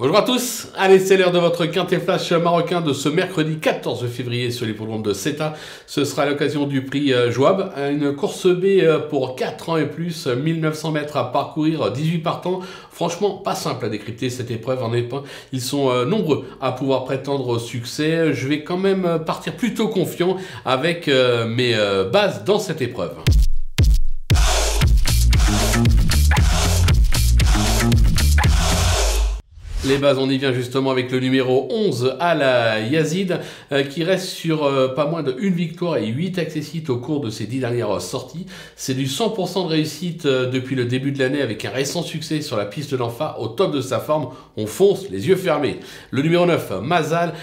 Bonjour à tous, allez c'est l'heure de votre quintet flash marocain de ce mercredi 14 février sur l'hippodrome de Ceta. Ce sera l'occasion du prix Joab, une course B pour 4 ans et plus, 1900 mètres à parcourir, 18 partants. Franchement pas simple à décrypter cette épreuve en épin, ils sont nombreux à pouvoir prétendre au succès. Je vais quand même partir plutôt confiant avec mes bases dans cette épreuve. Les bases, on y vient justement avec le numéro 11 à la Yazid qui reste sur pas moins de 1 victoire et 8 accessites au cours de ses 10 dernières sorties. C'est du 100% de réussite depuis le début de l'année avec un récent succès sur la piste de l'Enfa au top de sa forme. On fonce les yeux fermés. Le numéro 9, Mazal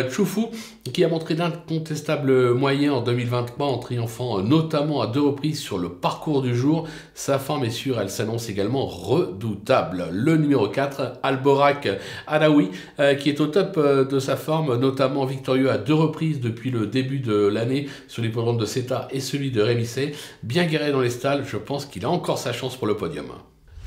Choufou, qui a montré d'incontestables moyens en 2023 en triomphant notamment à 2 reprises sur le parcours du jour. Sa forme est sûre, elle s'annonce également redoutable. Le numéro 4, Alborak Adaoui, qui est au top de sa forme, notamment victorieux à 2 reprises depuis le début de l'année sur l'hippodrome de Ceta et celui de Rémisset. Bien garé dans les stalles, je pense qu'il a encore sa chance pour le podium.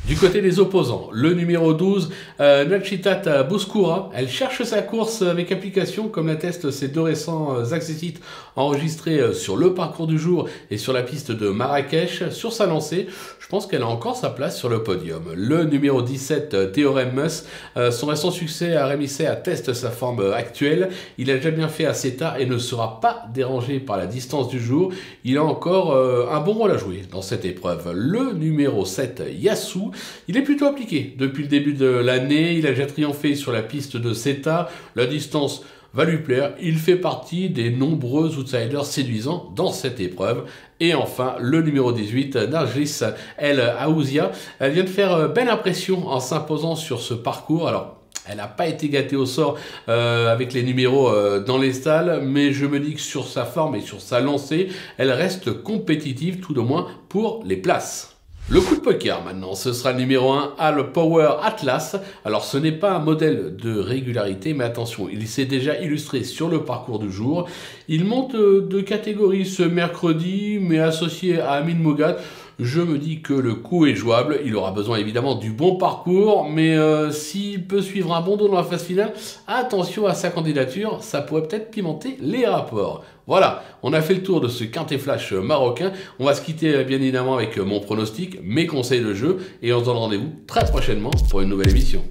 Du côté des opposants, le numéro 12, Nachitat Bouskoura, elle cherche sa course avec application, comme l'attestent ses 2 récents accessites enregistrés sur le parcours du jour et sur la piste de Marrakech. Sur sa lancée, je pense qu'elle a encore sa place sur le podium. Le numéro 17, Théorème Mus, son récent succès à Rémisset atteste sa forme actuelle. Il a déjà bien fait à Ceta et ne sera pas dérangé par la distance du jour. Il a encore un bon rôle à jouer dans cette épreuve. Le numéro 7, Yassou, il est plutôt appliqué depuis le début de l'année. Il a déjà triomphé sur la piste de Ceta. La distance va lui plaire. Il fait partie des nombreux outsiders séduisants dans cette épreuve. Et enfin, le numéro 18, Nargis El Aouzia. Elle vient de faire belle impression en s'imposant sur ce parcours. Alors, elle n'a pas été gâtée au sort avec les numéros dans les stalles, mais je me dis que sur sa forme et sur sa lancée, elle reste compétitive, tout au moins pour les places. Le coup de poker maintenant, ce sera le numéro 1, Al Power Atlas. Alors ce n'est pas un modèle de régularité, mais attention, il s'est déjà illustré sur le parcours du jour. Il monte de catégorie ce mercredi, mais associé à Amin Mogad, je me dis que le coup est jouable. Il aura besoin évidemment du bon parcours, mais s'il peut suivre un bon dos dans la phase finale, attention à sa candidature, ça pourrait peut-être pimenter les rapports. Voilà, on a fait le tour de ce quintet flash marocain. On va se quitter bien évidemment avec mon pronostic, mes conseils de jeu, et on se donne rendez-vous très prochainement pour une nouvelle émission.